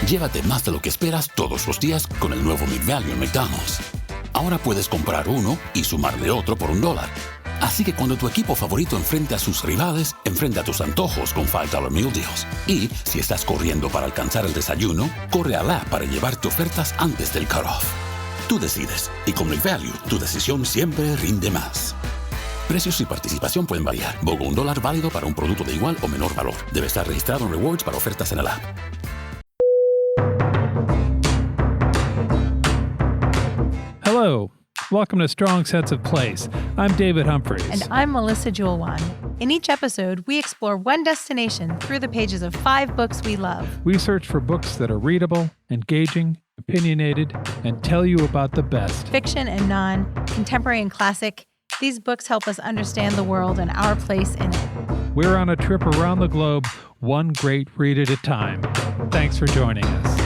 Llévate más de lo que esperas todos los días con el nuevo Big Value en McDonald's. Ahora puedes comprar uno y sumarle otro por $1. Así que cuando tu equipo favorito enfrente a sus rivales, enfrenta tus antojos con $5 Meal Deals. Y si estás corriendo para alcanzar el desayuno, corre al app para llevarte ofertas antes del cutoff. Tú decides, y con Big Value, tu decisión siempre rinde más. Precios y participación pueden variar. BOGO $1 válido para un producto de igual o menor valor. Debe estar registrado en Rewards para ofertas en el app. Hello. Welcome to Strong Sense of Place. I'm David Humphreys. And I'm Melissa Jewelwan. In each episode, we explore one destination through the pages of 5 books we love. We search for books that are readable, engaging, opinionated, and tell you about the best. Fiction and non, contemporary and classic. These books help us understand the world and our place in it. We're on a trip around the globe, one great read at a time. Thanks for joining us.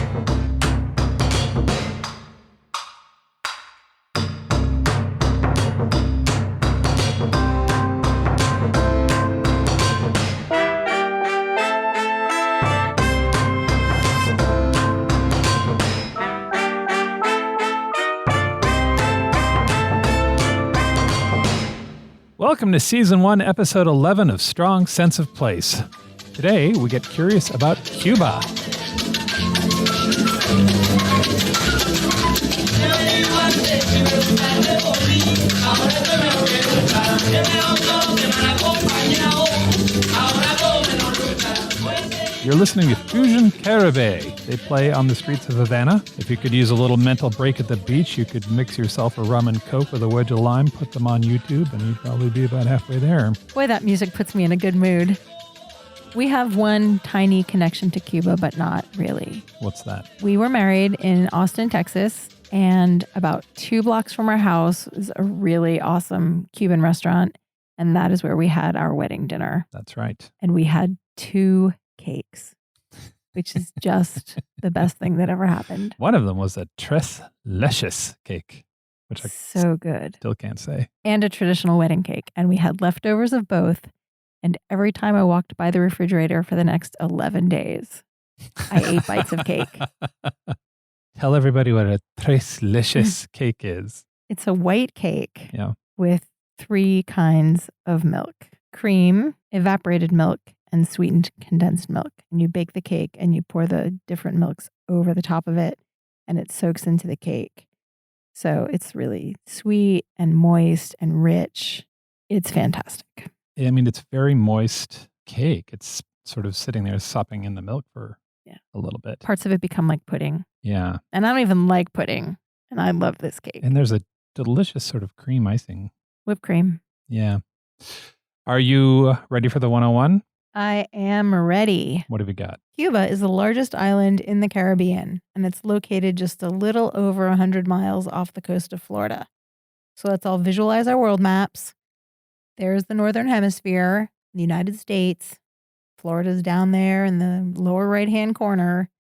Welcome to Season 1, Episode 11 of Strong Sense of Place. Today, we get curious about Cuba. You're listening to Fusion Caribe. They play on the streets of Havana. If you could use a little mental break at the beach, you could mix yourself a rum and coke with a wedge of lime, put them on YouTube, and you'd probably be about halfway there. Boy, that music puts me in a good mood. We have one tiny connection to Cuba, but not really. What's that? We were married in Austin, Texas, and about 2 blocks from our house is a really awesome Cuban restaurant, and that is where we had our wedding dinner. That's right. And we had 2 cakes, which is just the best thing that ever happened. One of them was a tres leches cake, which I so good. Still can't say. And a traditional wedding cake. And we had leftovers of both. And every time I walked by the refrigerator for the next 11 days, I ate bites of cake. Tell everybody what a tres leches cake is. It's a white cake with 3 kinds of milk: cream, evaporated milk, and sweetened condensed milk. And you bake the cake and you pour the different milks over the top of it and it soaks into the cake. So it's really sweet and moist and rich. It's fantastic. I mean, it's very moist cake. It's sort of sitting there sopping in the milk for a little bit. Parts of it become like pudding. Yeah. And I don't even like pudding. And I love this cake. And there's a delicious sort of cream icing. Whipped cream. Yeah. Are you ready for the 101? I am ready. What have we got? Cuba is the largest island in the Caribbean, and it's located just a little over 100 miles off the coast of Florida. So let's all visualize our world maps. There's the Northern Hemisphere, the United States. Florida's down there in the lower right-hand corner.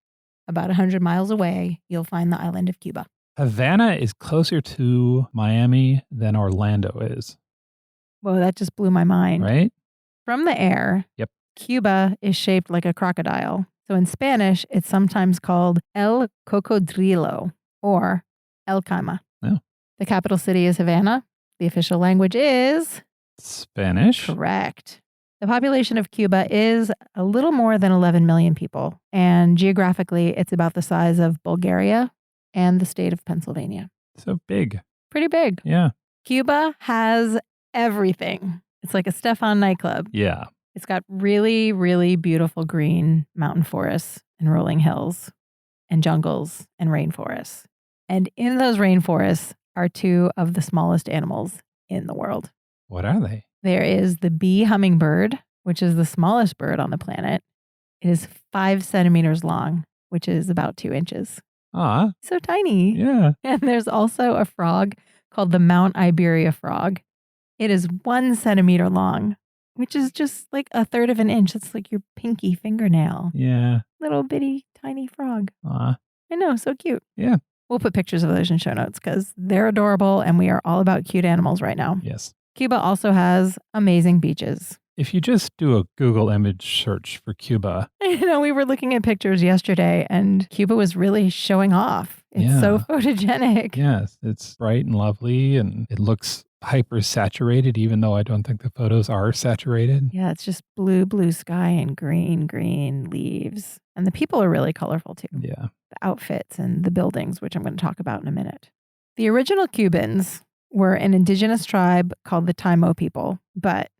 About 100 miles away, you'll find the island of Cuba. Havana is closer to Miami than Orlando is. Whoa, that just blew my mind. Right? From the air. Yep. Cuba is shaped like a crocodile. So in Spanish, it's sometimes called El Cocodrilo or El Caima. Oh. The capital city is Havana. The official language is Spanish. Correct. The population of Cuba is a little more than 11 million people. And geographically, it's about the size of Bulgaria and the state of Pennsylvania. So big. Pretty big. Yeah. Cuba has everything. It's like a Stefan nightclub. Yeah. It's got really, really beautiful green mountain forests and rolling hills and jungles and rainforests. And in those rainforests are 2 of the smallest animals in the world. What are they? There is the bee hummingbird, which is the smallest bird on the planet. It is 5 centimeters long, which is about 2 inches. Ah. So tiny. Yeah. And there's also a frog called the Mount Iberia frog. It is 1 centimeter long, which is just like a third of an inch. It's like your pinky fingernail. Yeah. Little bitty tiny frog. Ah. I know, so cute. Yeah. We'll put pictures of those in show notes because they're adorable and we are all about cute animals right now. Yes. Cuba also has amazing beaches. If you just do a Google image search for Cuba. We were looking at pictures yesterday and Cuba was really showing off. It's so photogenic. Yes, it's bright and lovely and it looks hyper saturated, even though I don't think the photos are saturated. Yeah, it's just blue sky and green leaves. And the people are really colorful too. Yeah. The outfits and the buildings, which I'm going to talk about in a minute. The original Cubans were an indigenous tribe called the Taino people, but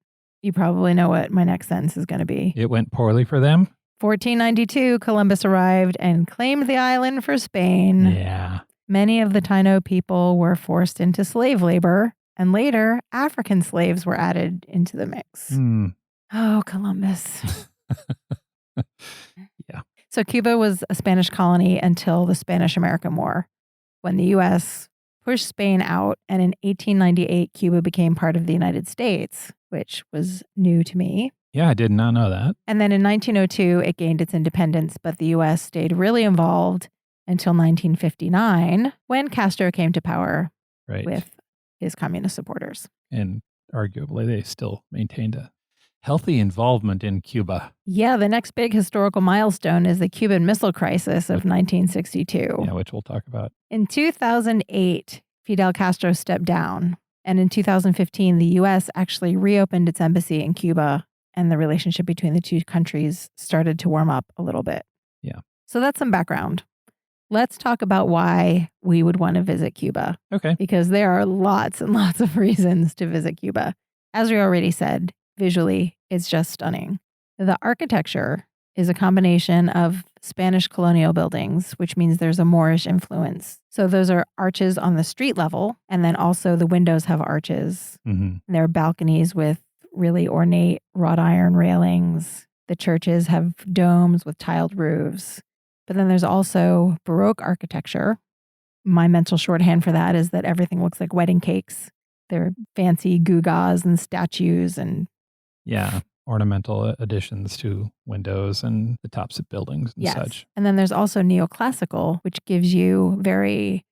you probably know what my next sentence is going to be. It went poorly for them. 1492, Columbus arrived and claimed the island for Spain. Yeah. Many of the Taino people were forced into slave labor, and later African slaves were added into the mix. Oh, Columbus. Yeah. So Cuba was a Spanish colony until the Spanish-American War, when the U.S. pushed Spain out, and in 1898, Cuba became part of the United States, which was new to me. Yeah, I did not know that. And then in 1902, it gained its independence, but the U.S. stayed really involved until 1959, when Castro came to power with his communist supporters. And arguably, they still maintained a healthy involvement in Cuba. Yeah, the next big historical milestone is the Cuban Missile Crisis of 1962. Yeah, which we'll talk about. In 2008, Fidel Castro stepped down. And in 2015, the U.S. actually reopened its embassy in Cuba, and the relationship between the two countries started to warm up a little bit. Yeah. So that's some background. Let's talk about why we would want to visit Cuba. Okay. Because there are lots and lots of reasons to visit Cuba. As we already said, visually, it's just stunning. The architecture is a combination of Spanish colonial buildings, which means there's a Moorish influence. So those are arches on the street level, and then also the windows have arches. Mm-hmm. There are balconies with really ornate wrought iron railings. The churches have domes with tiled roofs. But then there's also Baroque architecture. My mental shorthand for that is that everything looks like wedding cakes. There are fancy gewgaws and statues and ornamental additions to windows and the tops of buildings and such. And then there's also neoclassical, which gives you very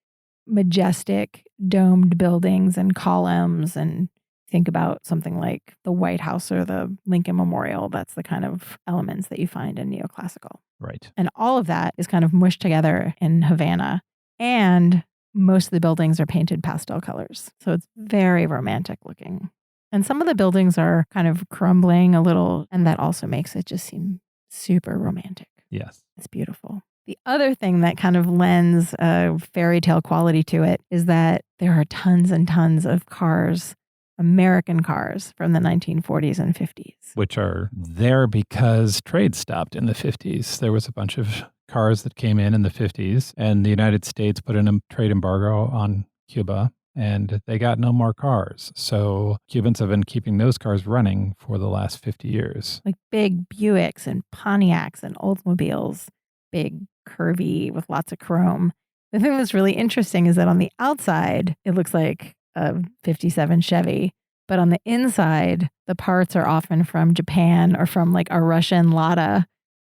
majestic domed buildings and columns. And think about something like the White House or the Lincoln Memorial. That's the kind of elements that you find in neoclassical. Right. And all of that is kind of mushed together in Havana. And most of the buildings are painted pastel colors. So it's very romantic looking. And some of the buildings are kind of crumbling a little, and that also makes it just seem super romantic. Yes. It's beautiful. The other thing that kind of lends a fairy tale quality to it is that there are tons and tons of cars, American cars from the 1940s and 50s. Which are there because trade stopped in the 50s. There was a bunch of cars that came in the 50s, and the United States put in a trade embargo on Cuba, and they got no more cars. So Cubans have been keeping those cars running for the last 50 years. Like big Buicks and Pontiacs and Oldsmobiles, big curvy with lots of chrome. The thing that's really interesting is that on the outside, it looks like a 57 Chevy. But on the inside, the parts are often from Japan or from like a Russian Lada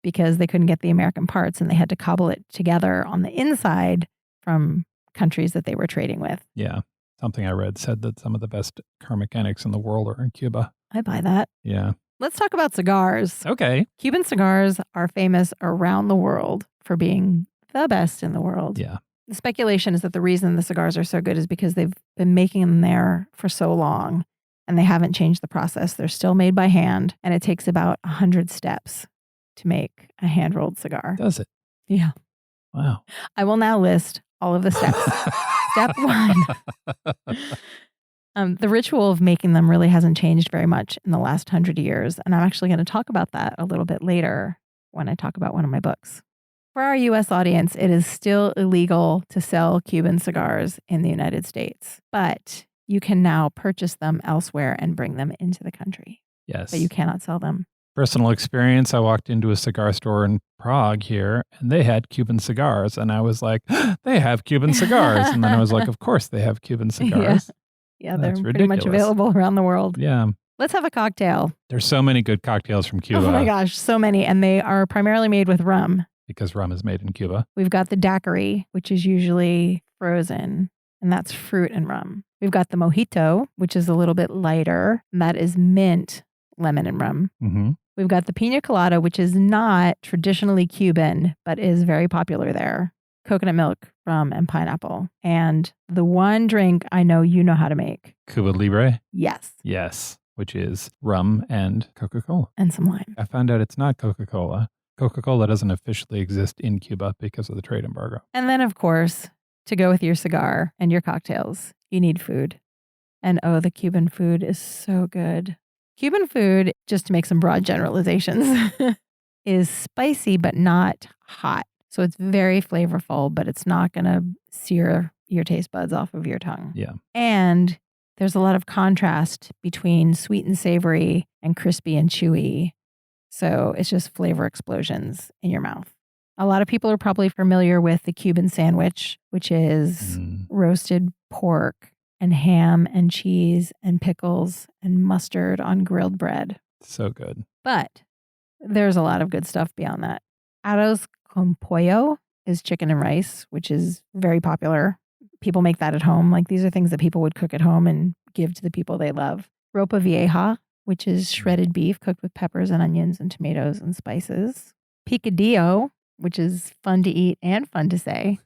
because they couldn't get the American parts and they had to cobble it together on the inside from countries that they were trading with. Yeah. Something I read said that some of the best car mechanics in the world are in Cuba. I buy that. Yeah. Let's talk about cigars. Okay. Cuban cigars are famous around the world for being the best in the world. Yeah. The speculation is that the reason the cigars are so good is because they've been making them there for so long and they haven't changed the process. They're still made by hand, and it takes about 100 steps to make a hand-rolled cigar. Does it? Yeah. Wow. I will now list all of the steps. Step 1. The ritual of making them really hasn't changed very much in the last 100 years, and I'm actually going to talk about that a little bit later when I talk about one of my books. For our U.S. audience, it is still illegal to sell Cuban cigars in the United States, but you can now purchase them elsewhere and bring them into the country. Yes. But you cannot sell them. Personal experience, I walked into a cigar store in Prague here, and they had Cuban cigars, and I was like, they have Cuban cigars. And then I was like, of course they have Cuban cigars. Yeah, they're pretty much available around the world. Yeah. Let's have a cocktail. There's so many good cocktails from Cuba. Oh my gosh, so many. And they are primarily made with rum. Because rum is made in Cuba. We've got the daiquiri, which is usually frozen, and that's fruit and rum. We've got the mojito, which is a little bit lighter, and that is mint, lemon and rum. Mm-hmm. We've got the pina colada, which is not traditionally Cuban, but is very popular there. Coconut milk, rum, and pineapple. And the one drink I know you know how to make. Cuba Libre? Yes. Yes, which is rum and Coca-Cola. And some lime. I found out it's not Coca-Cola. Coca-Cola doesn't officially exist in Cuba because of the trade embargo. And then, of course, to go with your cigar and your cocktails, you need food. And oh, the Cuban food is so good. Cuban food, just to make some broad generalizations, is spicy but not hot. So it's very flavorful, but it's not going to sear your taste buds off of your tongue. Yeah. And there's a lot of contrast between sweet and savory and crispy and chewy. So it's just flavor explosions in your mouth. A lot of people are probably familiar with the Cuban sandwich, which is roasted pork and ham and cheese and pickles and mustard on grilled bread. So good. But there's a lot of good stuff beyond that. Arroz con pollo is chicken and rice, which is very popular. People make that at home. Like these are things that people would cook at home and give to the people they love. Ropa vieja, which is shredded beef cooked with peppers and onions and tomatoes and spices. Picadillo, which is fun to eat and fun to say.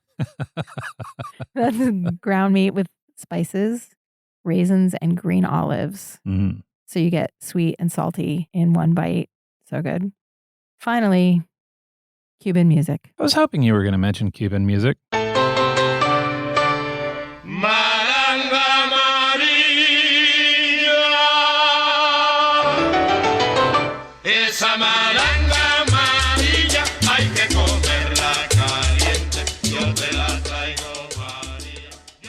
That's ground meat with spices, raisins, and green olives. Mm. So you get sweet and salty in one bite. So good. Finally, Cuban music. I was hoping you were going to mention Cuban music.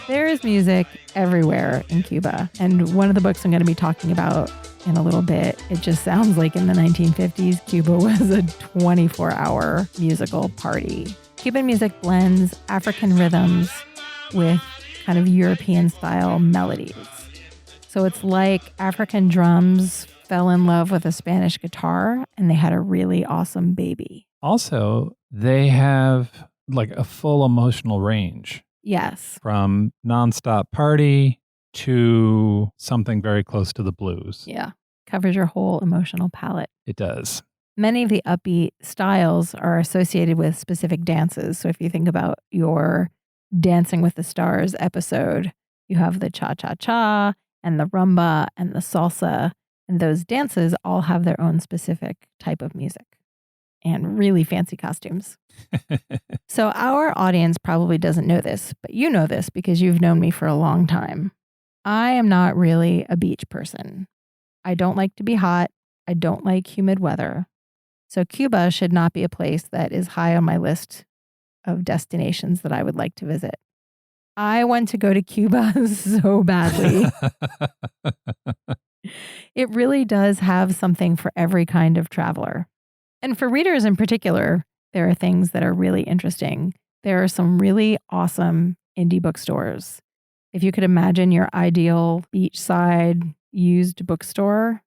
There is music everywhere in Cuba. And one of the books I'm going to be talking about in a little bit, it just sounds like in the 1950s, Cuba was a 24-hour musical party. Cuban music blends African rhythms with kind of European-style melodies. So it's like African drums fell in love with a Spanish guitar and they had a really awesome baby. Also, they have like a full emotional range. Yes. From nonstop party to something very close to the blues. Yeah. Covers your whole emotional palette. It does. Many of the upbeat styles are associated with specific dances. So if you think about your Dancing with the Stars episode, you have the cha-cha-cha and the rumba and the salsa. And those dances all have their own specific type of music and really fancy costumes. So our audience probably doesn't know this, but you know this because you've known me for a long time. I am not really a beach person. I don't like to be hot. I don't like humid weather. So Cuba should not be a place that is high on my list of destinations that I would like to visit. I want to go to Cuba so badly. It really does have something for every kind of traveler. And for readers in particular, there are things that are really interesting. There are some really awesome indie bookstores. If you could imagine your ideal beachside used bookstore,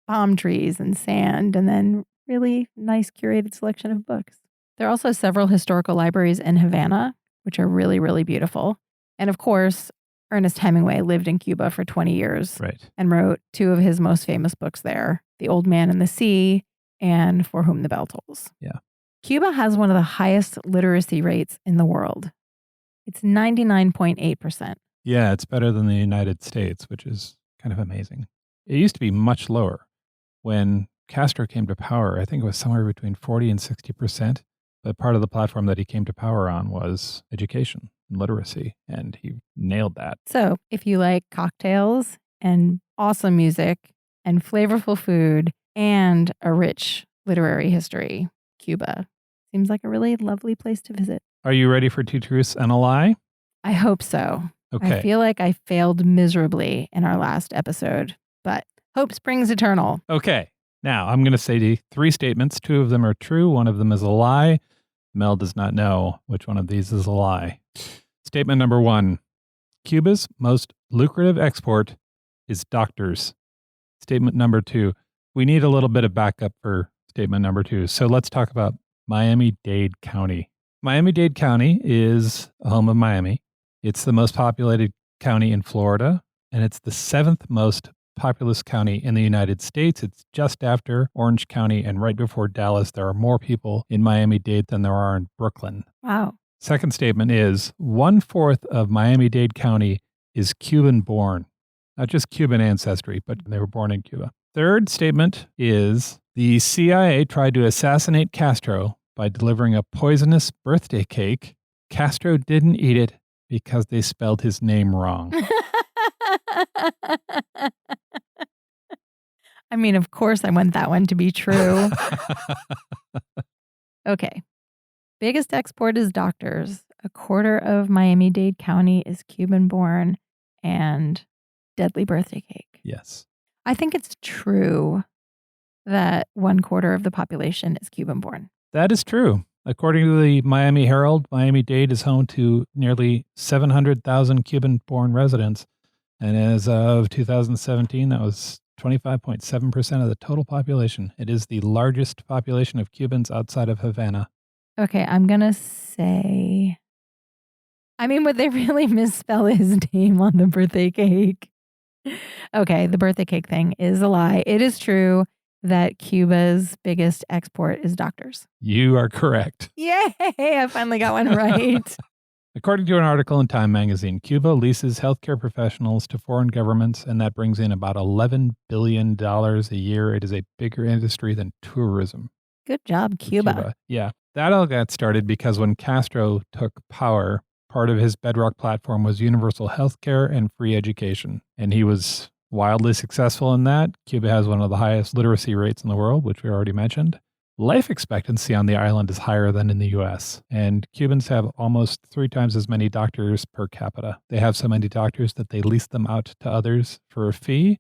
palm trees and sand, and then really nice curated selection of books. There are also several historical libraries in Havana, which are really, really beautiful. And of course, Ernest Hemingway lived in Cuba for 20 years and wrote two of his most famous books there, The Old Man and the Sea and For Whom the Bell Tolls. Yeah. Cuba has one of the highest literacy rates in the world. It's 99.8%. Yeah, it's better than the United States, which is kind of amazing. It used to be much lower. When Castro came to power, I think it was somewhere between 40 and 60%. But part of the platform that he came to power on was education and literacy, and he nailed that. So if you like cocktails and awesome music and flavorful food and a rich literary history, Cuba seems like a really lovely place to visit. Are you ready for Two Truths and a Lie? I hope so. Okay. I feel like I failed miserably in our last episode, but hope springs eternal. Okay. Now, I'm going to say to you 3 statements. 2 of them are true. 1 of them is a lie. Mel does not know which one of these is a lie. Statement number 1. Cuba's most lucrative export is doctors. Statement number 2. We need a little bit of backup for statement number 2. So let's talk about Miami-Dade County. Miami-Dade County is a home of Miami. It's the most populated county in Florida, and it's the 7th most populous county in the United States. It's just after Orange County and right before Dallas. There are more people in Miami-Dade than there are in Brooklyn. Wow. Second statement is 1/4 of Miami-Dade County is Cuban born. Not just Cuban ancestry, but they were born in Cuba. Third statement is the CIA tried to assassinate Castro by delivering a poisonous birthday cake. Castro didn't eat it because they spelled his name wrong. I mean, of course I want that one to be true. Okay. Biggest export is doctors. 1/4 of Miami-Dade County is Cuban born and deadly birthday cake. Yes. I think it's true that 1/4 of the population is Cuban born. That is true. According to the Miami Herald, Miami-Dade is home to nearly 700,000 Cuban-born residents. And as of 2017, that was 25.7% of the total population. It is the largest population of Cubans outside of Havana. Okay, I'm going to say... I mean, would they really misspell his name on the birthday cake? Okay, the birthday cake thing is a lie. It is true that Cuba's biggest export is doctors. You are correct. Yay! I finally got one right. According to an article in Time magazine, Cuba leases healthcare professionals to foreign governments, and that brings in about $11 billion a year. It is a bigger industry than tourism. Good job, Cuba. Yeah. That all got started because when Castro took power, part of his bedrock platform was universal healthcare and free education. And he was wildly successful in that. Cuba has one of the highest literacy rates in the world, which we already mentioned. Life expectancy on the island is higher than in the U.S., and Cubans have almost 3 times as many doctors per capita. They have so many doctors that they lease them out to others for a fee.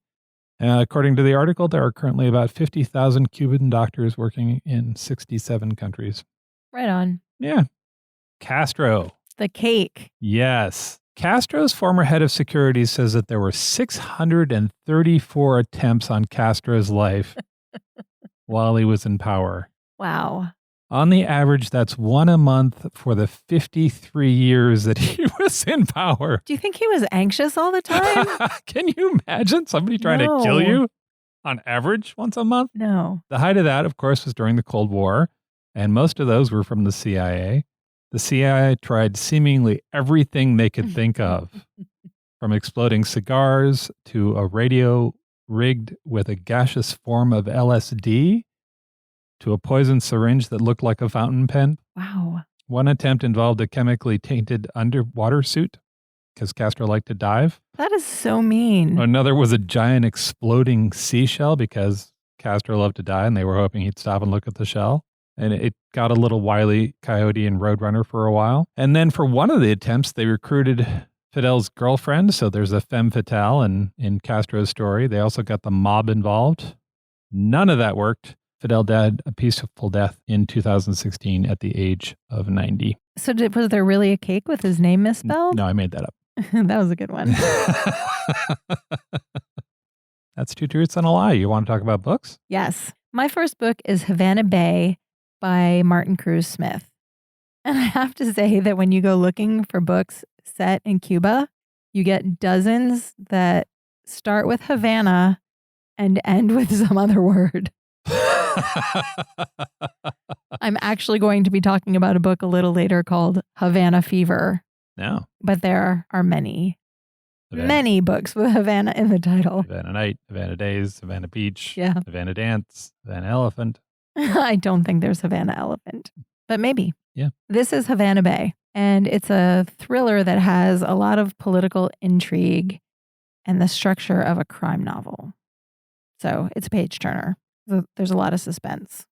According to the article, there are currently about 50,000 Cuban doctors working in 67 countries. Right on. Yeah. Castro. The cake. Yes. Castro's former head of security says that there were 634 attempts on Castro's life while he was in power. Wow. On the average, that's one a month for the 53 years that he was in power. Do you think he was anxious all the time? Can you imagine somebody trying to kill you on average once a month? No. The height of that, of course, was during the Cold War, and most of those were from the CIA. The CIA tried seemingly everything they could think of, from exploding cigars to a radio rigged with a gaseous form of LSD to a poison syringe that looked like a fountain pen. Wow. One attempt involved a chemically tainted underwater suit because Castro liked to dive. That is so mean. Another was a giant exploding seashell because Castro loved to die and they were hoping he'd stop and look at the shell. And it got a little Wile E. Coyote and Roadrunner for a while. And then for one of the attempts, they recruited Fidel's girlfriend. So there's a femme fatale in Castro's story. They also got the mob involved. None of that worked. Fidel died a peaceful death in 2016 at the age of 90. So was there really a cake with his name misspelled? No, I made that up. That was a good one. That's 2 truths and a lie. You want to talk about books? Yes. My first book is Havana Bay by Martin Cruz Smith. And I have to say that when you go looking for books set in Cuba, you get dozens that start with Havana and end with some other word. I'm actually going to be talking about a book a little later called Havana Fever. No. But there are many books with Havana in the title. Havana Night, Havana Days, Havana Beach, Yeah. Havana Dance, Havana Elephant. I don't think there's Havana Elephant, but maybe. Yeah. This is Havana Bay, and it's a thriller that has a lot of political intrigue and the structure of a crime novel. So it's a page turner. There's a lot of suspense,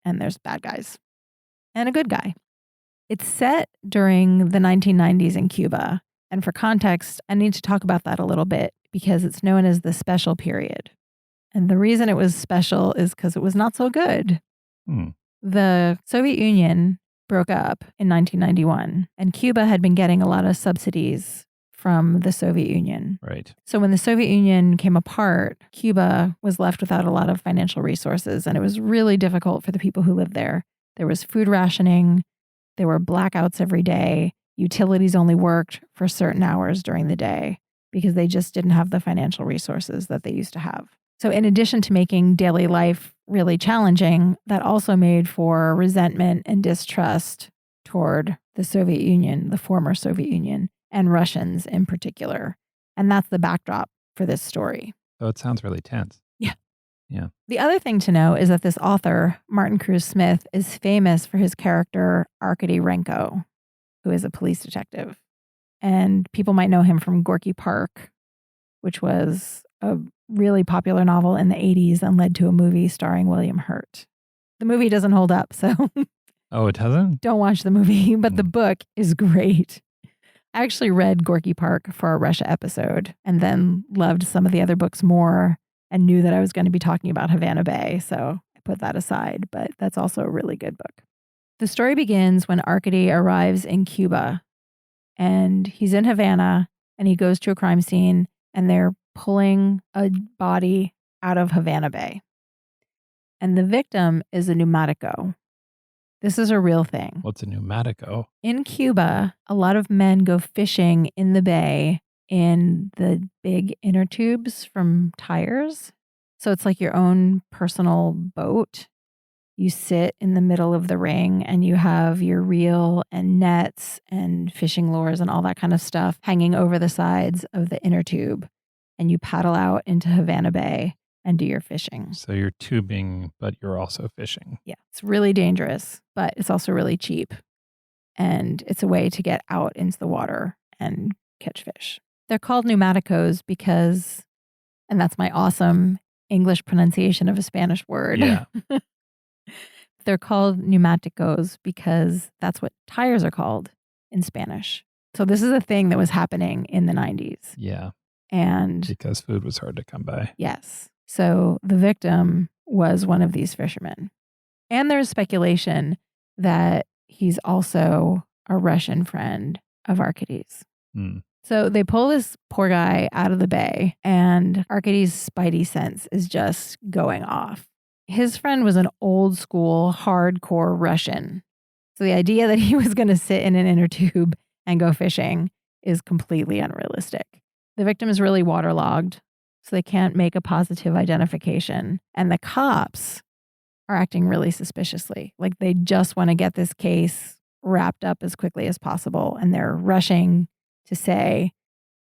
and there's bad guys and a good guy. It's set during the 1990s in Cuba. And for context, I need to talk about that a little bit because it's known as the special period. And the reason it was special is because it was not so good. The Soviet Union broke up in 1991, and Cuba had been getting a lot of subsidies from the Soviet Union. Right. So when the Soviet Union came apart, Cuba was left without a lot of financial resources, and it was really difficult for the people who lived there. There was food rationing. There were blackouts every day. Utilities only worked for certain hours during the day. because they just didn't have the financial resources that they used to have. So in addition to making daily life really challenging, that also made for resentment and distrust toward the Soviet Union, the former Soviet Union, and Russians in particular. And that's the backdrop for this story. So it sounds really tense. Yeah. Yeah. The other thing to know is that this author, Martin Cruz Smith, is famous for his character, Arkady Renko, who is a police detective. And people might know him from Gorky Park, which was a really popular novel in the 80s and led to a movie starring William Hurt. The movie doesn't hold up, so Oh, it doesn't? don't watch the movie, but the book is great. I actually read Gorky Park for our Russia episode and then loved some of the other books more and knew that I was going to be talking about Havana Bay, so I put that aside, but that's also a really good book. The story begins when Arkady arrives in Cuba, and he's in Havana, and he goes to a crime scene, and they're pulling a body out of Havana Bay. And the victim is a pneumatico. This is a real thing. What's a pneumatico? In Cuba, a lot of men go fishing in the bay in the big inner tubes from tires. So it's like your own personal boat. You sit in the middle of the ring and you have your reel and nets and fishing lures and all that kind of stuff hanging over the sides of the inner tube. And you paddle out into Havana Bay and do your fishing. So you're tubing, but you're also fishing. Yeah, it's really dangerous, but it's also really cheap. And it's a way to get out into the water and catch fish. They're called pneumaticos because, and that's my awesome English pronunciation of a Spanish word. Yeah. They're called pneumaticos because that's what tires are called in Spanish. So this is a thing that was happening in the 90s. Yeah. And Because food was hard to come by. yes. So the victim was one of these fishermen. And there's speculation that he's also a Russian friend of Arkady's. Hmm. So they pull this poor guy out of the bay, and Arkady's spidey sense is just going off. His friend was an old school, hardcore Russian. So the idea that he was going to sit in an inner tube and go fishing is completely unrealistic. The victim is really waterlogged, so they can't make a positive identification. And the cops are acting really suspiciously. Like they just want to get this case wrapped up as quickly as possible. And they're rushing to say,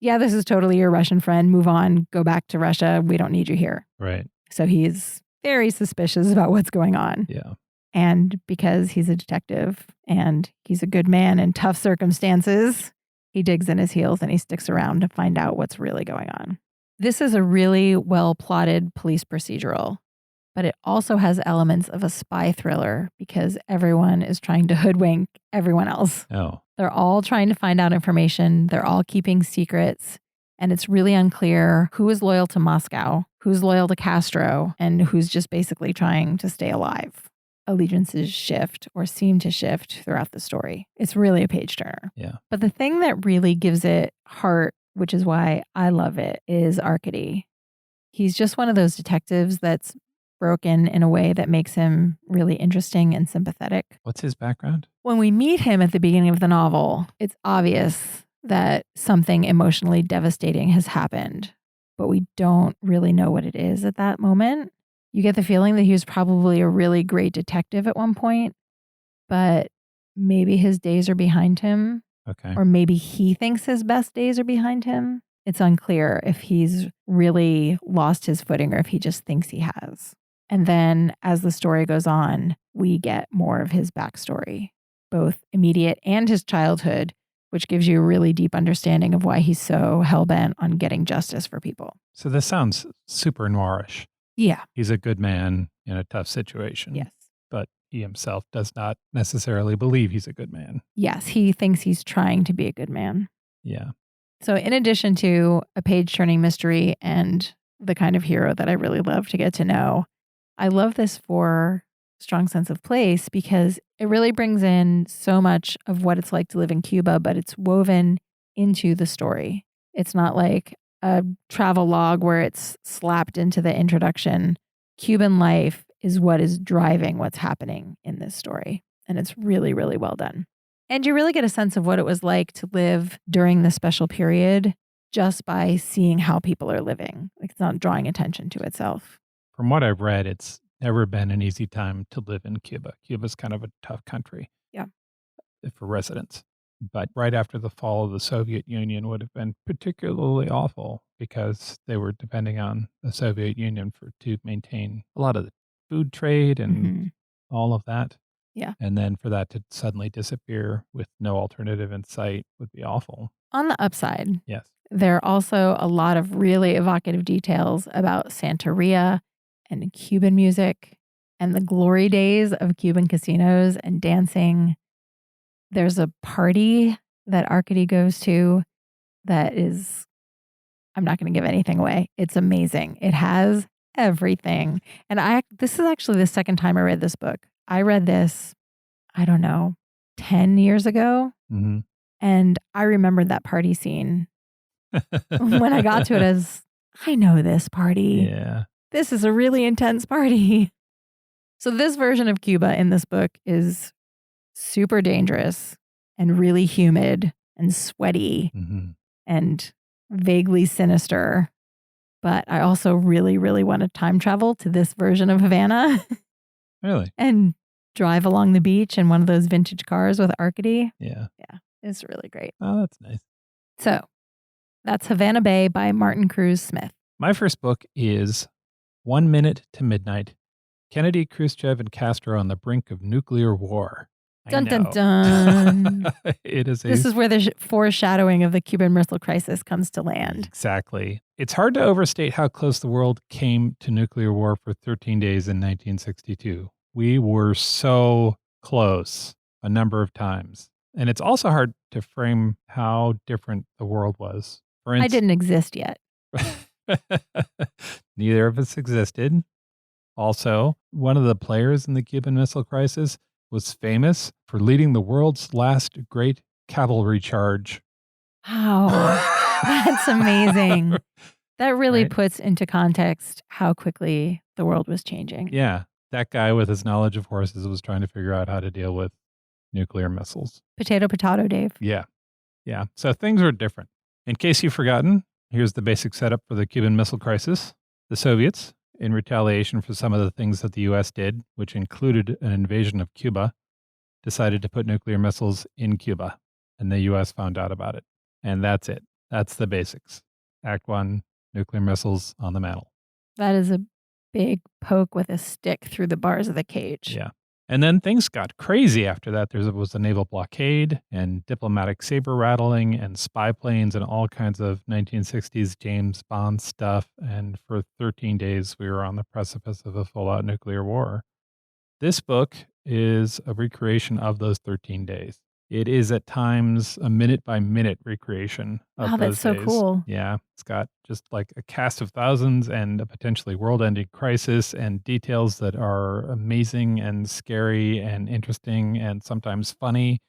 yeah, this is totally your Russian friend. Move on. Go back to Russia. We don't need you here. Right. So he's very suspicious about what's going on. Yeah. And because he's a detective and he's a good man in tough circumstances, he digs in his heels and he sticks around to find out what's really going on. This is a really well-plotted police procedural, but it also has elements of a spy thriller because everyone is trying to hoodwink everyone else. Oh. They're all trying to find out information. They're all keeping secrets. And it's really unclear who is loyal to Moscow, who's loyal to Castro, and who's just basically trying to stay alive. Allegiances shift or seem to shift throughout the story. It's really a page turner. Yeah. But the thing that really gives it heart, which is why I love it, is Arkady. He's just one of those detectives that's broken in a way that makes him really interesting and sympathetic. What's his background? When we meet him at the beginning of the novel, it's obvious that something emotionally devastating has happened, but we don't really know what it is at that moment. You get the feeling that he was probably a really great detective at one point, but maybe his days are behind him. Okay. Or maybe he thinks his best days are behind him. It's unclear if he's really lost his footing or if he just thinks he has. And then as the story goes on, we get more of his backstory, both immediate and his childhood, which gives you a really deep understanding of why he's so hell-bent on getting justice for people. So this sounds super noirish. Yeah. He's a good man in a tough situation. Yes. But he himself does not necessarily believe he's a good man. Yes, he thinks he's trying to be a good man. Yeah. So in addition to a page-turning mystery and the kind of hero that I really love to get to know, I love this for Strong Sense of Place because it really brings in so much of what it's like to live in Cuba, but it's woven into the story. It's not like a travel log where it's slapped into the introduction. Cuban life is what is driving what's happening in this story. And it's really, really well done. And you really get a sense of what it was like to live during the special period just by seeing how people are living. Like, it's not drawing attention to itself. From what I've read, it's never been an easy time to live in Cuba. Cuba's kind of a tough country. Yeah. For residents. But right after the fall of the Soviet Union would have been particularly awful because they were depending on the Soviet Union to maintain a lot of the food trade and all of that. Yeah. And then for that to suddenly disappear with no alternative in sight would be awful. On the upside, Yes. there are also a lot of really evocative details about Santeria and Cuban music and the glory days of Cuban casinos and dancing. There's a party that Arcady goes to that is, I'm not going to give anything away. It's amazing. It has everything. And this is actually the second time I read this book. I read this, I don't know, 10 years ago. Mm-hmm. And I remembered that party scene. When I got to it as, I know this party. Yeah. This is a really intense party. So this version of Cuba in this book is super dangerous and really humid and sweaty and vaguely sinister. But I also really, really want to time travel to this version of Havana. Really? And drive along the beach in one of those vintage cars with Arcady. Yeah. Yeah, it's really great. Oh, that's nice. So that's Havana Bay by Martin Cruz Smith. My first book is 1 Minute to Midnight. Kennedy, Khrushchev, and Castro on the brink of nuclear war. Dun, dun, dun. This is where the foreshadowing of the Cuban Missile Crisis comes to land. Exactly. It's hard to overstate how close the world came to nuclear war for 13 days in 1962. We were so close a number of times. And it's also hard to frame how different the world was. For instance, I didn't exist yet. Neither of us existed. Also, one of the players in the Cuban Missile Crisis was famous for leading the world's last great cavalry charge. Wow, that's amazing. That really puts into context how quickly the world was changing. Yeah, that guy with his knowledge of horses was trying to figure out how to deal with nuclear missiles. Potato, Dave. Yeah. Yeah. So things are different. In case you've forgotten, here's the basic setup for the Cuban Missile Crisis. The Soviets, in retaliation for some of the things that the U.S. did, which included an invasion of Cuba, decided to put nuclear missiles in Cuba. And the U.S. found out about it. And that's it. That's the basics. Act 1, nuclear missiles on the mantle. That is a big poke with a stick through the bars of the cage. Yeah. And then things got crazy after that. There was a naval blockade and diplomatic saber rattling and spy planes and all kinds of 1960s James Bond stuff. And for 13 days, we were on the precipice of a full-out nuclear war. This book is a recreation of those 13 days. It is at times a minute-by-minute recreation of those that's so days. cool. Yeah. It's got just like a cast of thousands and a potentially world-ending crisis and details that are amazing and scary and interesting and sometimes funny.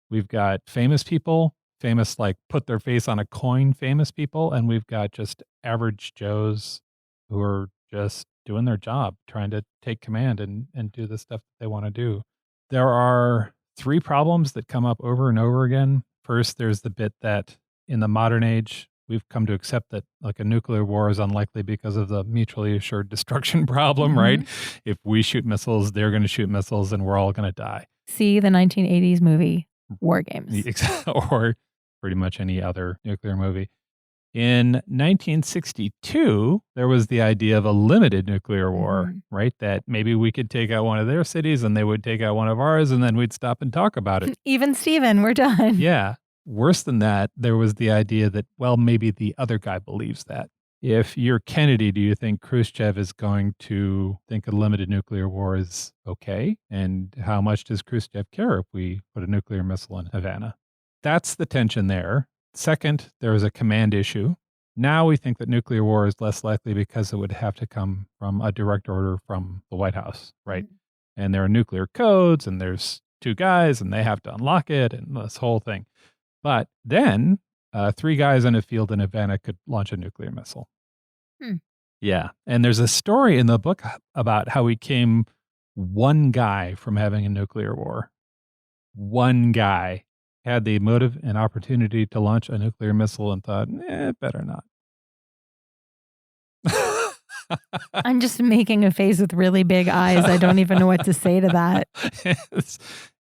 We've got famous people, famous like put their face on a coin famous people, and we've got just average Joes who are just doing their job, trying to take command and do the stuff that they want to do. There are 3 problems that come up over and over again. First, there's the bit that in the modern age, we've come to accept that like a nuclear war is unlikely because of the mutually assured destruction problem, right? If we shoot missiles, they're going to shoot missiles and we're all going to die. See the 1980s movie War Games. Or pretty much any other nuclear movie. In 1962, there was the idea of a limited nuclear war, right? That maybe we could take out one of their cities and they would take out one of ours and then we'd stop and talk about it. Even Steven, we're done. Yeah. Worse than that, there was the idea that, well, maybe the other guy believes that. If you're Kennedy, do you think Khrushchev is going to think a limited nuclear war is okay? And how much does Khrushchev care if we put a nuclear missile in Havana? That's the tension there. Second, there was a command issue. Now we think that nuclear war is less likely because it would have to come from a direct order from the White House, right? And there are nuclear codes and there's 2 guys and they have to unlock it and this whole thing. But then 3 guys in a field in Havana could launch a nuclear missile. Yeah. And there's a story in the book about how we came 1 guy from having a nuclear war. 1 guy. had the motive and opportunity to launch a nuclear missile and thought, better not. I'm just making a face with really big eyes. I don't even know what to say to that.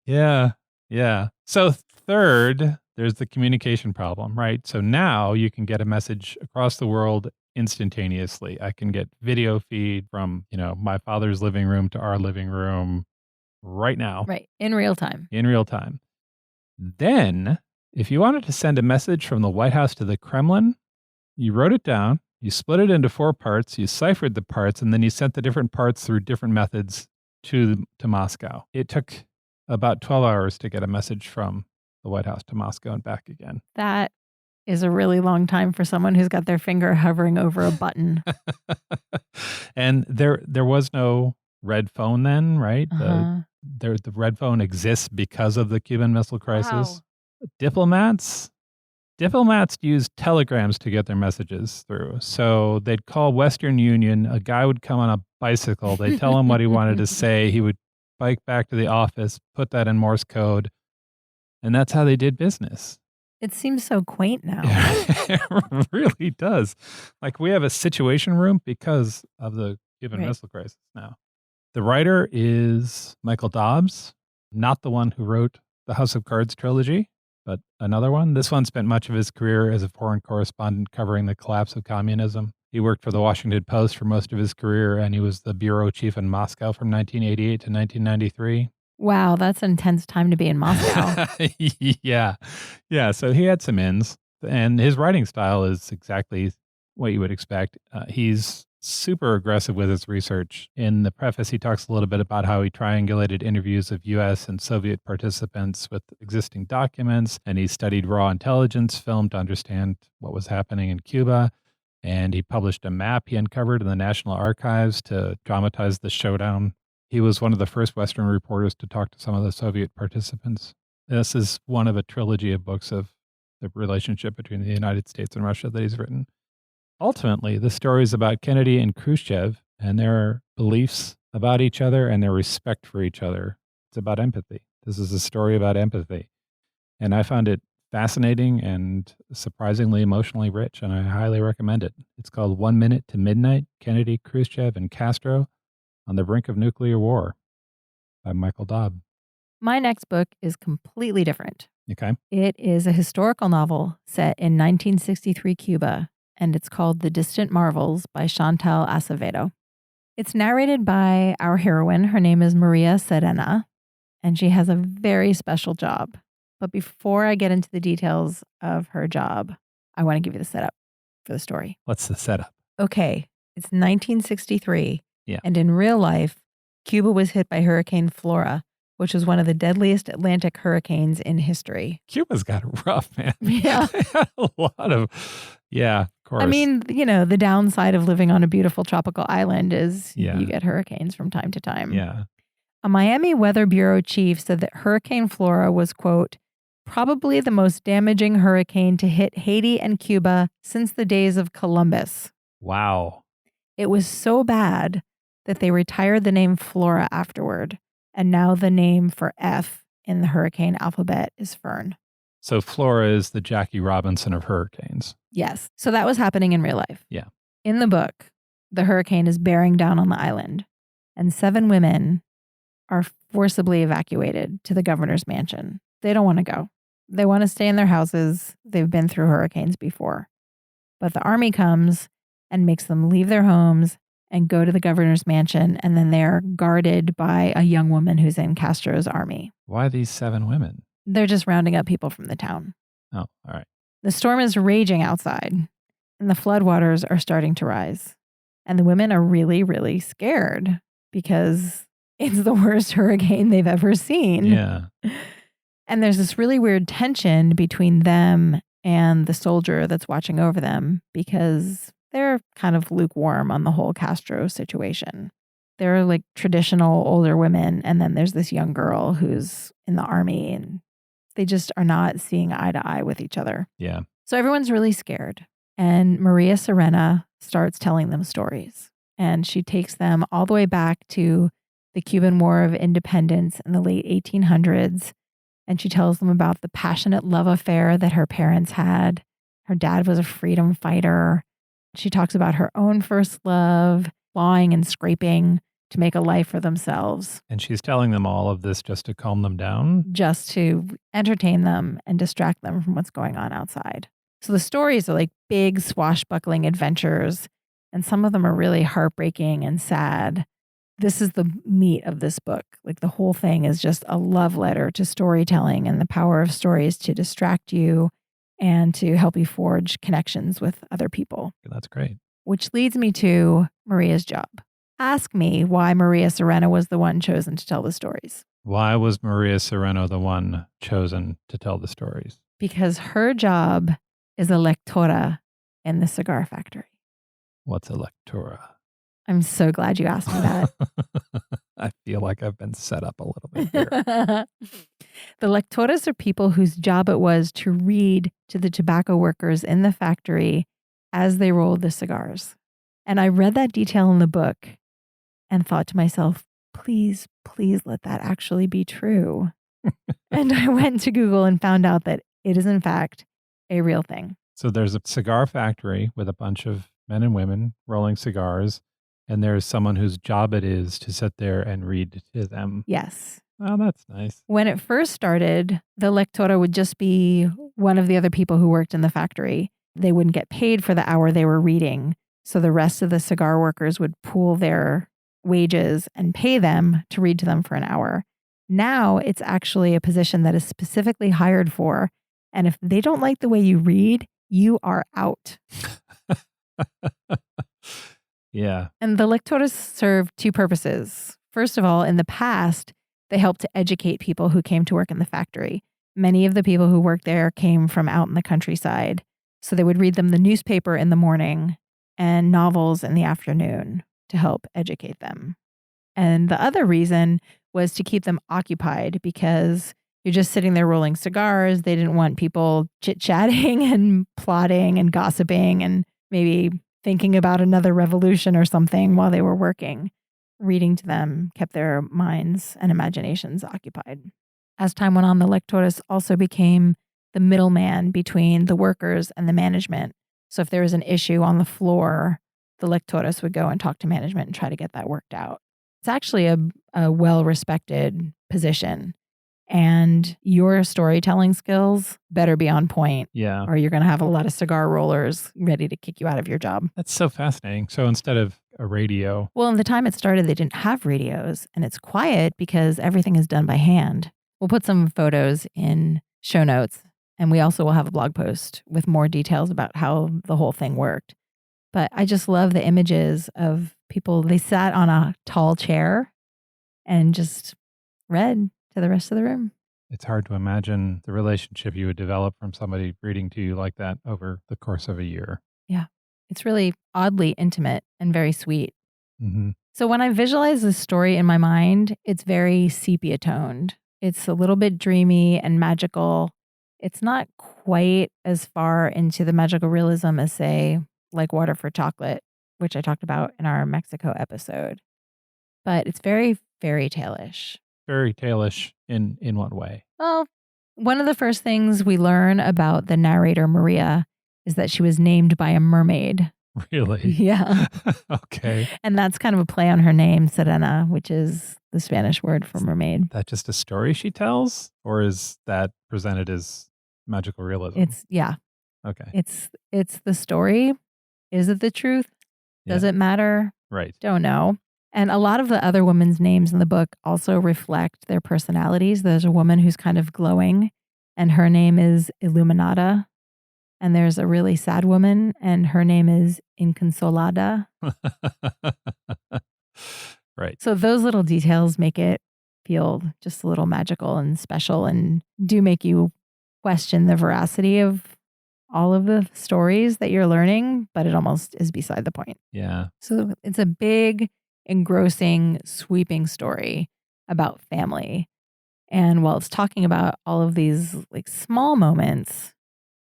Yeah. So third, there's the communication problem, right? So now you can get a message across the world instantaneously. I can get video feed from, my father's living room to our living room right now. Right. In real time. In real time. Then, if you wanted to send a message from the White House to the Kremlin, you wrote it down, you split it into 4 parts, you ciphered the parts, and then you sent the different parts through different methods to Moscow. It took about 12 hours to get a message from the White House to Moscow and back again. That is a really long time for someone who's got their finger hovering over a button. And there was no red phone then, right? Uh-huh. The red phone exists because of the Cuban Missile Crisis. Wow. Diplomats used telegrams to get their messages through. So they'd call Western Union. A guy would come on a bicycle. They'd tell him what he wanted to say. He would bike back to the office, put that in Morse code. And that's how they did business. It seems so quaint now. It really does. Like we have a situation room because of the Cuban Missile Crisis now. The writer is Michael Dobbs, not the one who wrote the House of Cards trilogy, but another one. This one spent much of his career as a foreign correspondent covering the collapse of communism. He worked for the Washington Post for most of his career, and he was the bureau chief in Moscow from 1988 to 1993. Wow, that's an intense time to be in Moscow. Yeah. So he had some ins, and his writing style is exactly what you would expect. He's super aggressive with his research. In the preface, he talks a little bit about how he triangulated interviews of U.S. and Soviet participants with existing documents, and he studied raw intelligence film to understand what was happening in Cuba. And he published a map he uncovered in the National Archives to dramatize the showdown. He was one of the first Western reporters to talk to some of the Soviet participants. This is one of a trilogy of books of the relationship between the United States and Russia that he's written. Ultimately, the story is about Kennedy and Khrushchev and their beliefs about each other and their respect for each other. It's about empathy. This is a story about empathy. And I found it fascinating and surprisingly emotionally rich, and I highly recommend it. It's called 1 Minute to Midnight, Kennedy, Khrushchev, and Castro on the Brink of Nuclear War by Michael Dobbs. My next book is completely different. Okay. It is a historical novel set in 1963 Cuba, and it's called The Distant Marvels by Chantal Acevedo. It's narrated by our heroine. Her name is Maria Serena, and she has a very special job. But before I get into the details of her job, I want to give you the setup for the story. What's the setup? Okay, it's 1963, Yeah. And in real life, Cuba was hit by Hurricane Flora, which was one of the deadliest Atlantic hurricanes in history. Cuba's got it rough, man. Yeah. A lot of, of course. I mean, the downside of living on a beautiful tropical island is you get hurricanes from time to time. Yeah. A Miami Weather Bureau chief said that Hurricane Flora was, quote, probably the most damaging hurricane to hit Haiti and Cuba since the days of Columbus. Wow. It was so bad that they retired the name Flora afterward. And now the name for F in the hurricane alphabet is Fern. So Flora is the Jackie Robinson of hurricanes. Yes. So that was happening in real life. Yeah. In the book, the hurricane is bearing down on the island, and 7 women are forcibly evacuated to the governor's mansion. They don't want to go. They want to stay in their houses. They've been through hurricanes before. But the army comes and makes them leave their homes and go to the governor's mansion, and then they're guarded by a young woman who's in Castro's army. Why these 7 women? They're just rounding up people from the town. Oh, all right. The storm is raging outside, and the floodwaters are starting to rise. And the women are really, really scared because it's the worst hurricane they've ever seen. Yeah. And there's this really weird tension between them and the soldier that's watching over them because they're kind of lukewarm on the whole Castro situation. They're like traditional older women, and then there's this young girl who's in the army, and they just are not seeing eye to eye with each other. Yeah. So everyone's really scared. And Maria Serena starts telling them stories. And she takes them all the way back to the Cuban War of Independence in the late 1800s. And she tells them about the passionate love affair that her parents had. Her dad was a freedom fighter. She talks about her own first love, clawing and scraping to make a life for themselves. And she's telling them all of this just to calm them down? Just to entertain them and distract them from what's going on outside. So the stories are like big swashbuckling adventures, and some of them are really heartbreaking and sad. This is the meat of this book. Like the whole thing is just a love letter to storytelling and the power of stories to distract you and to help you forge connections with other people. That's great. Which leads me to Maria's job. Ask me why Maria Sereno was the one chosen to tell the stories. Why was Maria Sereno the one chosen to tell the stories? Because her job is a lectora in the cigar factory. What's a lectora? I'm so glad you asked me that. I feel like I've been set up a little bit here. The lectoras are people whose job it was to read to the tobacco workers in the factory as they rolled the cigars. And I read that detail in the book and thought to myself, please, please let that actually be true. And I went to Google and found out that it is in fact a real thing. So there's a cigar factory with a bunch of men and women rolling cigars, and there's someone whose job it is to sit there and read to them. Yes. Oh, that's nice. When it first started, the lectora would just be one of the other people who worked in the factory. They wouldn't get paid for the hour they were reading. So the rest of the cigar workers would pool their wages and pay them to read to them for an hour. Now it's actually a position that is specifically hired for. And if they don't like the way you read, you are out. Yeah. And the lectoras serve two purposes. First of all, in the past, they helped to educate people who came to work in the factory. Many of the people who worked there came from out in the countryside. So they would read them the newspaper in the morning and novels in the afternoon to help educate them. And the other reason was to keep them occupied because you're just sitting there rolling cigars. They didn't want people chit-chatting and plotting and gossiping and maybe thinking about another revolution or something while they were working. Reading to them kept their minds and imaginations occupied. As time went on, the lectores also became the middleman between the workers and the management. So if there was an issue on the floor, the lectores would go and talk to management and try to get that worked out. It's actually a well-respected position. And your storytelling skills better be on point. Yeah. Or you're going to have a lot of cigar rollers ready to kick you out of your job. That's so fascinating. So instead of a radio. Well, in the time it started, they didn't have radios. And it's quiet because everything is done by hand. We'll put some photos in show notes. And we also will have a blog post with more details about how the whole thing worked. But I just love the images of people. They sat on a tall chair and just read to the rest of the room. It's hard to imagine the relationship you would develop from somebody reading to you like that over the course of a year. Yeah. It's really oddly intimate and very sweet. Mm-hmm. So when I visualize this story in my mind, it's very sepia toned. It's a little bit dreamy and magical. It's not quite as far into the magical realism as, say, like Water for Chocolate, which I talked about in our Mexico episode. But it's very fairy tale-ish. Fairy tale-ish in what way? Well, one of the first things we learn about the narrator, Maria, is that she was named by a mermaid. Really? Yeah. Okay. And that's kind of a play on her name, Sirena, which is the Spanish word for mermaid. Is that just a story she tells? Or is that presented as magical realism? Yeah. Okay. It's the story. Is it the truth? Does it matter? Right. Don't know. And a lot of the other women's names in the book also reflect their personalities. There's a woman who's kind of glowing, and her name is Illuminata. And there's a really sad woman, and her name is Inconsolada. Right. So those little details make it feel just a little magical and special, and do make you question the veracity of all of the stories that you're learning, but it almost is beside the point. Yeah. So it's a big, engrossing, sweeping story about family. And while it's talking about all of these like small moments,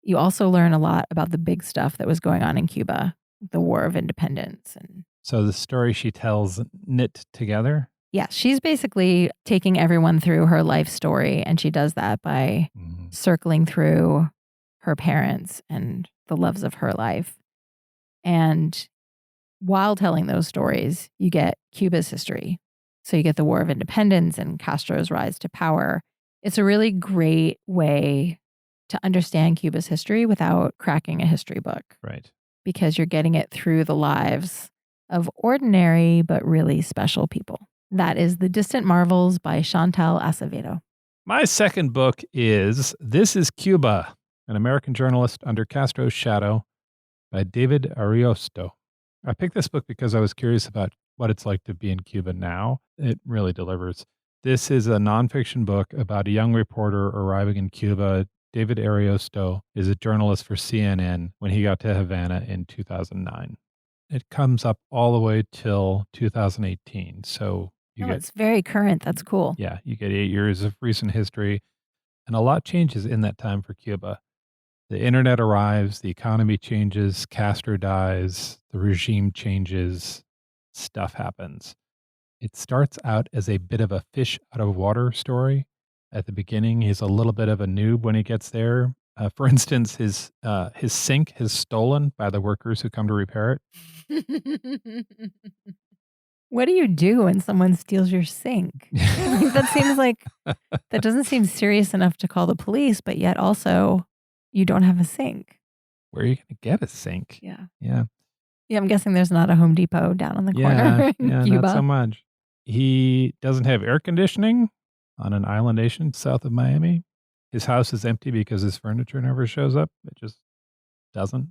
you also learn a lot about the big stuff that was going on in Cuba, the War of Independence. And so the story she tells knit together? Yeah, she's basically taking everyone through her life story, and she does that by circling through her parents and the loves of her life. And while telling those stories, you get Cuba's history. So you get the War of Independence and Castro's rise to power. It's a really great way to understand Cuba's history without cracking a history book. Right. Because you're getting it through the lives of ordinary but really special people. That is The Distant Marvels by Chantal Acevedo. My second book is This is Cuba, an American journalist under Castro's shadow by David Ariosto. I picked this book because I was curious about what it's like to be in Cuba now. It really delivers. This is a nonfiction book about a young reporter arriving in Cuba. David Ariosto is a journalist for CNN when he got to Havana in 2009. It comes up all the way till 2018. So it's very current. That's cool. Yeah, you get 8 years of recent history, and a lot changes in that time for Cuba. The internet arrives, the economy changes, Castro dies, the regime changes, stuff happens. It starts out as a bit of a fish out of water story. At the beginning, he's a little bit of a noob when he gets there. For instance, his sink is stolen by the workers who come to repair it. What do you do when someone steals your sink? That seems like, that doesn't seem serious enough to call the police, but yet also you don't have a sink. Where are you going to get a sink? Yeah. Yeah. Yeah, I'm guessing there's not a Home Depot down on the corner in Cuba. Not so much. He doesn't have air conditioning on an island nation south of Miami. His house is empty because his furniture never shows up. It just doesn't.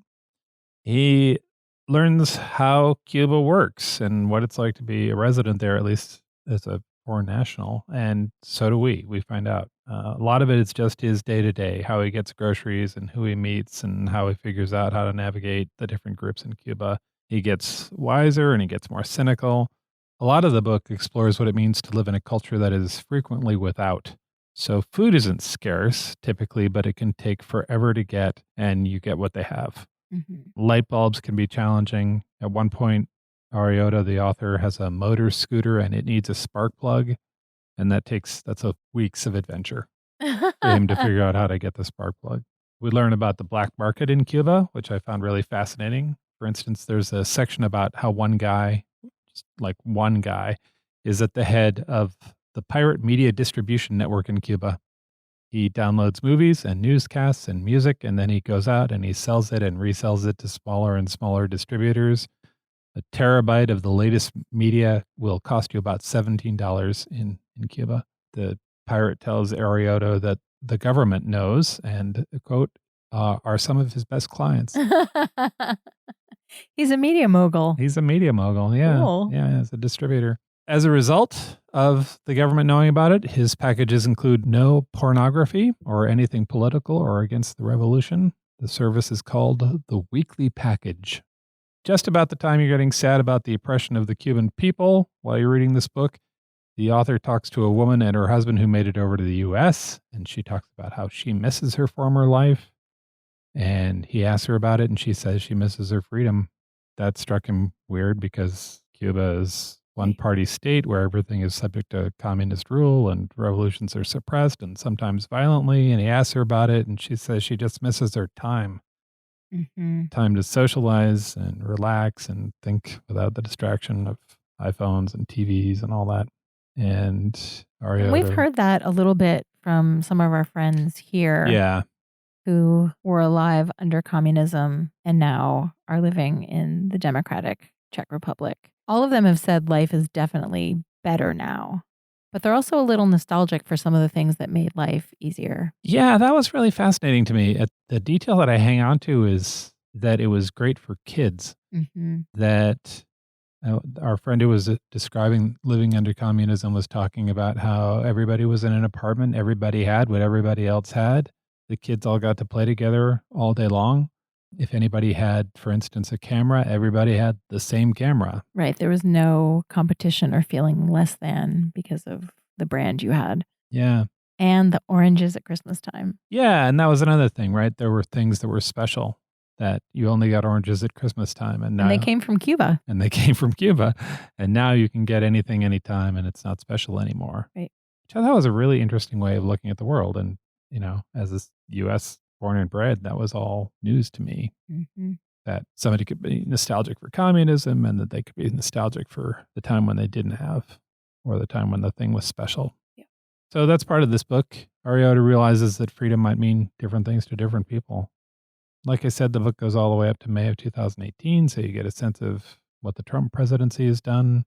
He learns how Cuba works and what it's like to be a resident there, at least as a foreign national. And so do we. We find out. A lot of it is just his day-to-day, how he gets groceries and who he meets and how he figures out how to navigate the different groups in Cuba. He gets wiser and he gets more cynical. A lot of the book explores what it means to live in a culture that is frequently without. So food isn't scarce typically, but it can take forever to get, and you get what they have. Light bulbs can be challenging. At one point, Arioto, the author, has a motor scooter and it needs a spark plug. And that's a weeks of adventure for him to figure out how to get the spark plug. We learn about the black market in Cuba, which I found really fascinating. For instance, there's a section about how one guy, is at the head of the pirate media distribution network in Cuba. He downloads movies and newscasts and music, and then he goes out and he sells it and resells it to smaller and smaller distributors. A terabyte of the latest media will cost you about $17 in Cuba. The pirate tells Arioto that the government knows, and, quote, are some of his best clients. He's a media mogul. He's a media mogul, yeah. Cool. Yeah, as a distributor. As a result of the government knowing about it, his packages include no pornography or anything political or against the revolution. The service is called the Weekly Package. Just about the time you're getting sad about the oppression of the Cuban people while you're reading this book, the author talks to a woman and her husband who made it over to the U.S., and she talks about how she misses her former life. And he asks her about it, and she says she misses her freedom. That struck him weird because Cuba is one-party state where everything is subject to communist rule and revolutions are suppressed and sometimes violently. And he asks her about it, and she says she just misses her time. Time to socialize and relax and think without the distraction of iPhones and TVs and all that. And Arioto, we've heard that a little bit from some of our friends here. Yeah. Who were alive under communism and now are living in the democratic Czech Republic. All of them have said life is definitely better now, but they're also a little nostalgic for some of the things that made life easier. Yeah, that was really fascinating to me. The detail that I hang on to is that it was great for kids. That our friend who was describing living under communism was talking about how everybody was in an apartment. Everybody had what everybody else had. The kids all got to play together all day long. If anybody had, for instance, a camera, everybody had the same camera. Right. There was no competition or feeling less than because of the brand you had. Yeah. And the oranges at Christmas time. Yeah. And that was another thing, right? There were things that were special. that you only got oranges at Christmas time. And now they came from Cuba. And they came from Cuba. And now you can get anything anytime and it's not special anymore. Right. Which I thought was a really interesting way of looking at the world. And, as a U.S. born and bred, that was all news to me. Mm-hmm. That somebody could be nostalgic for communism and that they could be nostalgic for the time when they didn't have, or the time when the thing was special. Yeah. So that's part of this book. Ariota realizes that freedom might mean different things to different people. Like I said, the book goes all the way up to May of 2018, so you get a sense of what the Trump presidency has done.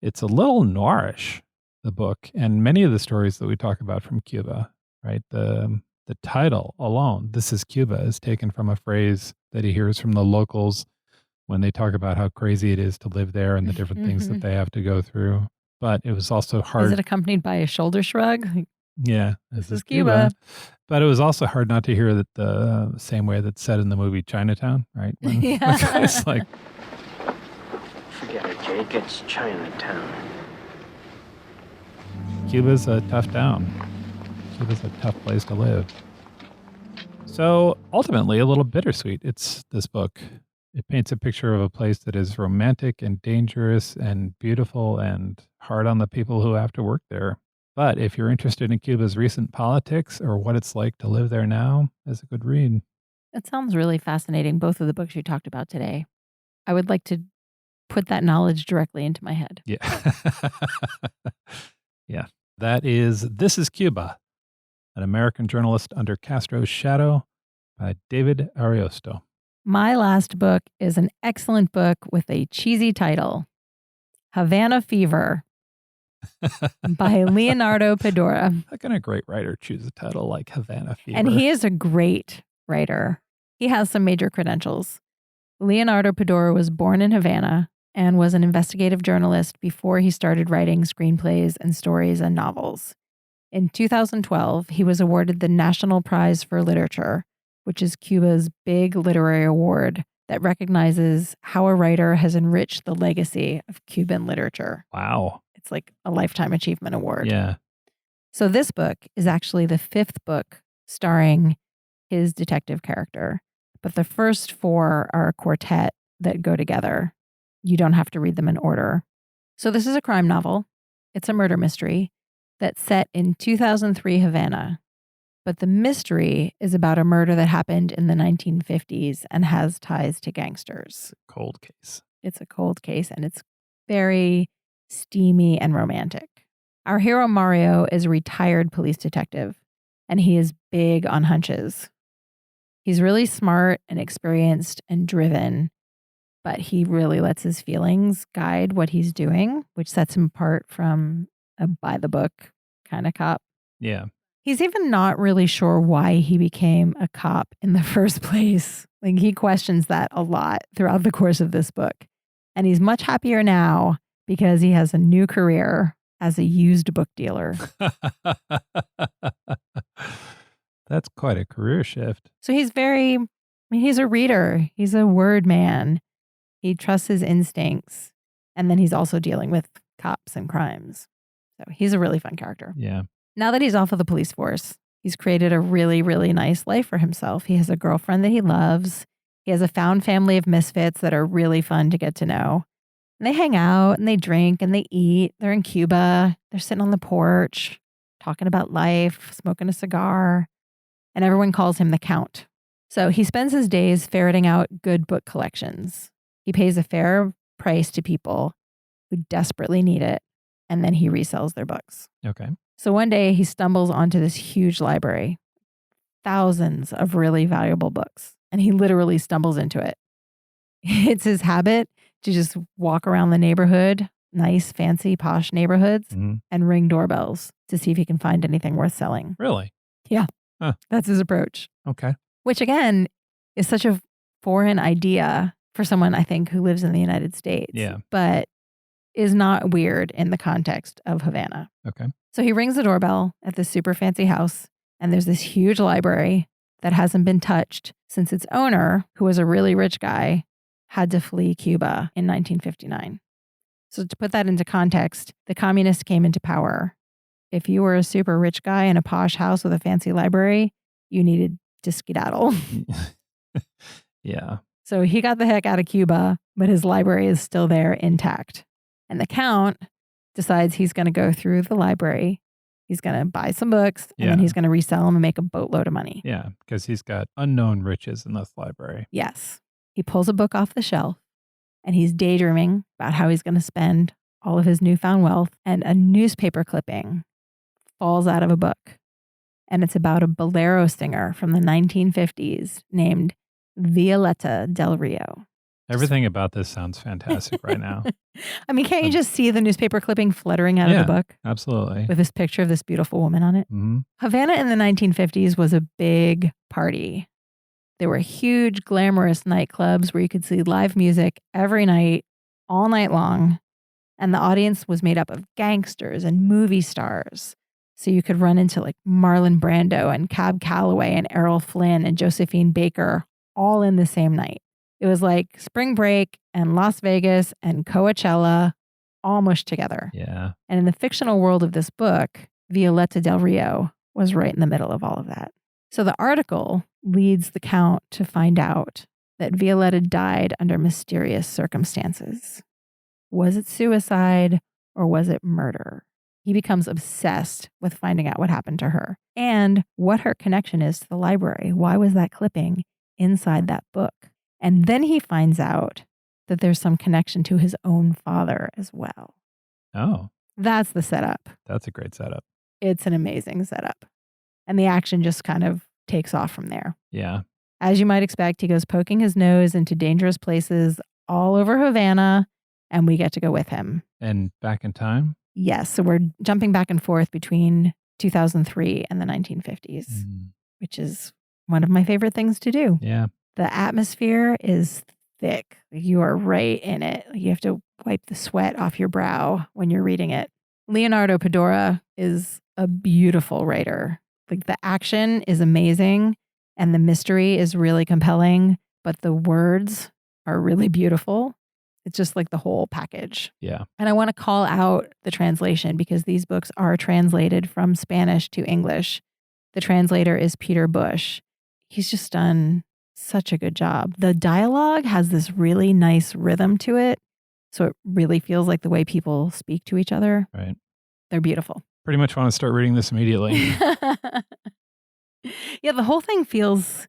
It's a little noirish, the book, and many of the stories that we talk about from Cuba, right? The title alone, "This is Cuba," is taken from a phrase that he hears from the locals when they talk about how crazy it is to live there and the different things that they have to go through. But it was also hard. Is it accompanied by a shoulder shrug? Yeah, this is Cuba. But it was also hard not to hear that the same way that's said in the movie Chinatown, right? When the guy's like, forget it, Jake. It's Chinatown. Cuba's a tough town. Cuba's a tough place to live. So ultimately, a little bittersweet. It's this book. It paints a picture of a place that is romantic and dangerous and beautiful and hard on the people who have to work there. But if you're interested in Cuba's recent politics or what it's like to live there now, it's a good read. That sounds really fascinating, both of the books you talked about today. I would like to put that knowledge directly into my head. Yeah. Yeah. That is This is Cuba, an American journalist under Castro's shadow by David Ariosto. My last book is an excellent book with a cheesy title, Havana Fever by Leonardo Padura. How can a great writer choose a title like Havana Fever? And he is a great writer. He has some major credentials. Leonardo Padura was born in Havana and was an investigative journalist before he started writing screenplays and stories and novels. In 2012, he was awarded the National Prize for Literature, which is Cuba's big literary award that recognizes how a writer has enriched the legacy of Cuban literature. Wow. It's like a lifetime achievement award. Yeah. So this book is actually the 5th book starring his detective character. But the first 4 are a quartet that go together. You don't have to read them in order. So this is a crime novel. It's a murder mystery that's set in 2003 Havana. But the mystery is about a murder that happened in the 1950s and has ties to gangsters. Cold case. It's a cold case, and it's very steamy and romantic. Our hero Mario is a retired police detective, and he is big on hunches. He's really smart and experienced and driven, but he really lets his feelings guide what he's doing, which sets him apart from a by-the-book kind of cop. Yeah. He's even not really sure why he became a cop in the first place. Like, he questions that a lot throughout the course of this book. And he's much happier now because he has a new career as a used book dealer. That's quite a career shift. So he's he's a reader. He's a word man. He trusts his instincts. And then he's also dealing with cops and crimes. So he's a really fun character. Yeah. Now that he's off of the police force, he's created a really, really nice life for himself. He has a girlfriend that he loves. He has a found family of misfits that are really fun to get to know. And they hang out and they drink and they eat. They're in Cuba. They're sitting on the porch, talking about life, smoking a cigar. And everyone calls him the Count. So he spends his days ferreting out good book collections. He pays a fair price to people who desperately need it, and then he resells their books. Okay. So one day he stumbles onto this huge library, thousands of really valuable books, and he literally stumbles into it. It's his habit to just walk around the neighborhood, nice, fancy, posh neighborhoods, and ring doorbells to see if he can find anything worth selling. Really? Yeah. Huh. That's his approach. Okay. Which, again, is such a foreign idea for someone, I think, who lives in the United States. Yeah. But is not weird in the context of Havana. Okay. So he rings the doorbell at this super fancy house, and there's this huge library that hasn't been touched since its owner, who was a really rich guy, had to flee Cuba in 1959. So to put that into context, the communists came into power. If you were a super rich guy in a posh house with a fancy library, you needed to skedaddle. Yeah. So he got the heck out of Cuba, but his library is still there intact. And the Count decides he's going to go through the library. He's going to buy some books, and then he's going to resell them and make a boatload of money. Yeah, because he's got unknown riches in this library. Yes. He pulls a book off the shelf, and he's daydreaming about how he's going to spend all of his newfound wealth, and a newspaper clipping falls out of a book. And it's about a bolero singer from the 1950s named Violeta del Rio. Everything about this sounds fantastic right now. I mean, can't you just see the newspaper clipping fluttering out of the book? Absolutely. With this picture of this beautiful woman on it. Mm-hmm. Havana in the 1950s was a big party. There were huge, glamorous nightclubs where you could see live music every night, all night long. And the audience was made up of gangsters and movie stars. So you could run into like Marlon Brando and Cab Calloway and Errol Flynn and Josephine Baker all in the same night. It was like spring break and Las Vegas and Coachella all mushed together. Yeah. And in the fictional world of this book, Violeta del Rio was right in the middle of all of that. So the article leads the Count to find out that Violeta died under mysterious circumstances. Was it suicide or was it murder? He becomes obsessed with finding out what happened to her and what her connection is to the library. Why was that clipping inside that book? And then he finds out that there's some connection to his own father as well. Oh. That's the setup. That's a great setup. It's an amazing setup. And the action just kind of takes off from there. Yeah. As you might expect, he goes poking his nose into dangerous places all over Havana, and we get to go with him. And back in time? Yes. So we're jumping back and forth between 2003 and the 1950s, which is one of my favorite things to do. Yeah. The atmosphere is thick. You are right in it. You have to wipe the sweat off your brow when you're reading it. Leonardo Padura is a beautiful writer. Like the action is amazing and the mystery is really compelling, but the words are really beautiful. It's just like the whole package. Yeah. And I want to call out the translation because these books are translated from Spanish to English. The translator is Peter Bush. He's just done such a good job. The dialogue has this really nice rhythm to it. So it really feels like the way people speak to each other. Right. They're beautiful. Pretty much want to start reading this immediately. Yeah, the whole thing feels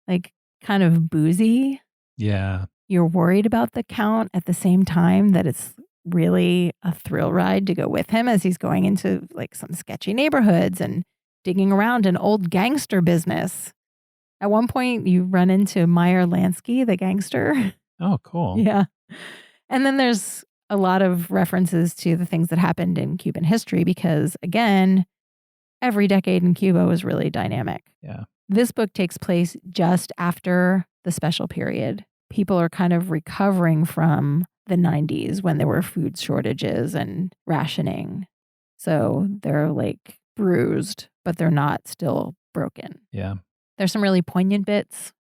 like kind of boozy. Yeah. You're worried about the Count at the same time that it's really a thrill ride to go with him as he's going into like some sketchy neighborhoods and digging around an old gangster business. At one point, you run into Meyer Lansky, the gangster. Oh, cool. Yeah. And then there's a lot of references to the things that happened in Cuban history because, again, every decade in Cuba was really dynamic. Yeah. This book takes place just after the special period. People are kind of recovering from the 90s when there were food shortages and rationing. So they're like bruised, but they're not still broken. Yeah. There's some really poignant bits.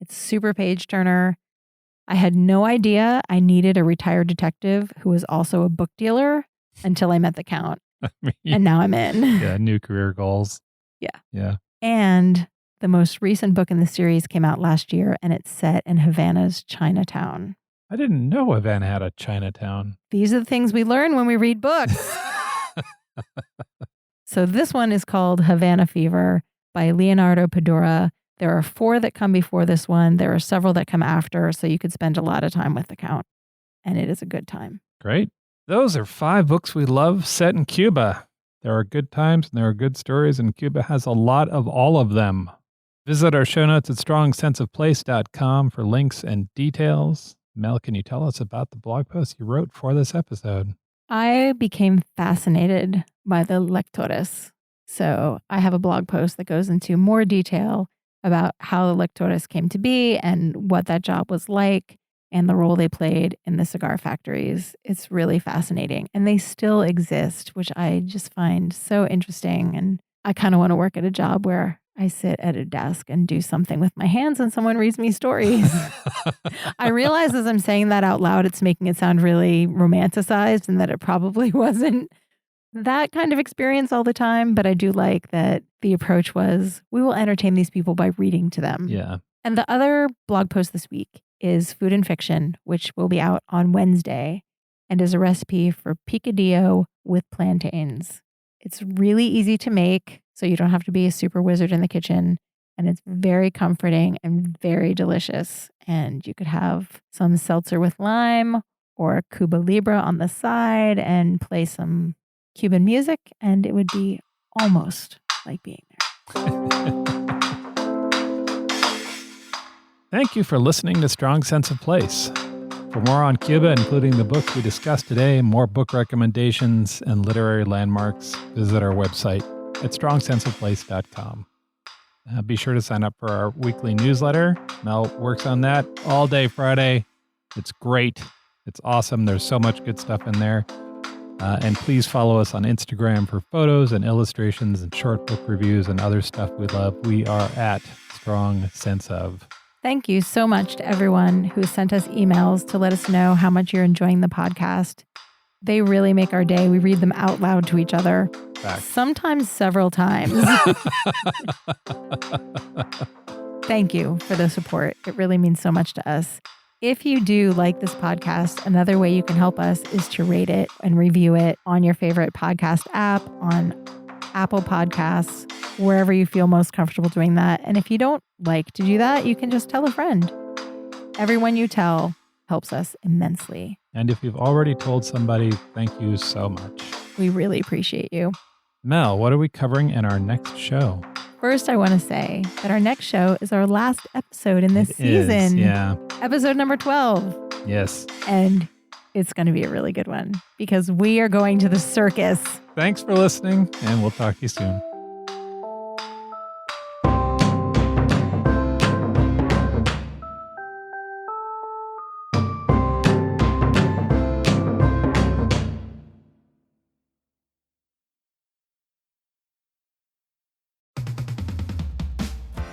It's super page turner. I had no idea I needed a retired detective who was also a book dealer until I met the Count. And now I'm in. Yeah, new career goals. Yeah. Yeah. And the most recent book in the series came out last year, and it's set in Havana's Chinatown. I didn't know Havana had a Chinatown. These are the things we learn when we read books. So this one is called Havana Fever by Leonardo Padura. There are 4 that come before this one. There are several that come after, so you could spend a lot of time with the Count, and it is a good time. Great. Those are 5 books we love set in Cuba. There are good times and there are good stories, and Cuba has a lot of all of them. Visit our show notes at strongsenseofplace.com for links and details. Mel, can you tell us about the blog post you wrote for this episode? I became fascinated by the lectores. So I have a blog post that goes into more detail about how the lectores came to be and what that job was like and the role they played in the cigar factories. It's really fascinating. And they still exist, which I just find so interesting. And I kind of want to work at a job where I sit at a desk and do something with my hands and someone reads me stories. I realize as I'm saying that out loud, it's making it sound really romanticized and that it probably wasn't that kind of experience all the time. But I do like that the approach was, we will entertain these people by reading to them. Yeah. And the other blog post this week is Food and Fiction, which will be out on Wednesday, and is a recipe for picadillo with plantains. It's really easy to make, so you don't have to be a super wizard in the kitchen. And it's very comforting and very delicious. And you could have some seltzer with lime or Cuba Libre on the side and play some Cuban music, and it would be almost like being there. Thank you for listening to Strong Sense of Place. For more on Cuba, including the books we discussed today, more book recommendations, and literary landmarks, visit our website at strongsenseofplace.com. Be sure to sign up for our weekly newsletter. Mel works on that all day Friday. It's great. It's awesome. There's so much good stuff in there. And please follow us on Instagram for photos and illustrations and short book reviews and other stuff we love. We are at Strong Sense of. Thank you so much to everyone who sent us emails to let us know how much you're enjoying the podcast. They really make our day. We read them out loud to each other, sometimes several times. Thank you for the support. It really means so much to us. If you do like this podcast, another way you can help us is to rate it and review it on your favorite podcast app, on Apple Podcasts, wherever you feel most comfortable doing that. And if you don't like to do that, you can just tell a friend. Everyone you tell helps us immensely. And if you've already told somebody, thank you so much. We really appreciate you. Mel, what are we covering in our next show? First, I want to say that our next show is our last episode in this season. Yeah. Episode number 12. Yes. And it's going to be a really good one because we are going to the circus. Thanks for listening, and we'll talk to you soon.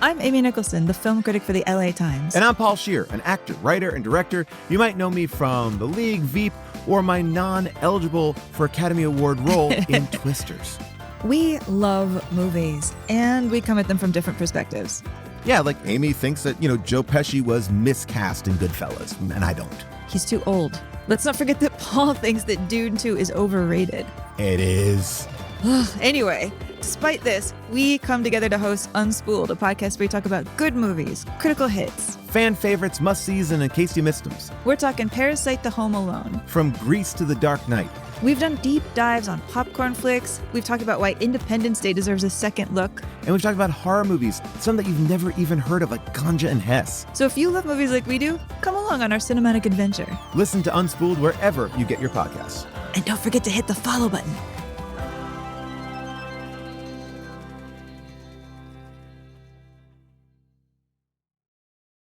I'm Amy Nicholson, the film critic for the LA Times. And I'm Paul Scheer, an actor, writer, and director. You might know me from The League, Veep, or my non-eligible for Academy Award role in Twisters. We love movies, and we come at them from different perspectives. Yeah, like Amy thinks that, Joe Pesci was miscast in Goodfellas, and I don't. He's too old. Let's not forget that Paul thinks that Dune 2 is overrated. It is. Anyway, despite this, we come together to host Unspooled, a podcast where we talk about good movies, critical hits, fan favorites, must-sees, and in case you missed them. We're talking Parasite to Home Alone. From Grease to The Dark Knight. We've done deep dives on popcorn flicks. We've talked about why Independence Day deserves a second look. And we've talked about horror movies, some that you've never even heard of, like Ganja and Hess. So if you love movies like we do, come along on our cinematic adventure. Listen to Unspooled wherever you get your podcasts. And don't forget to hit the follow button.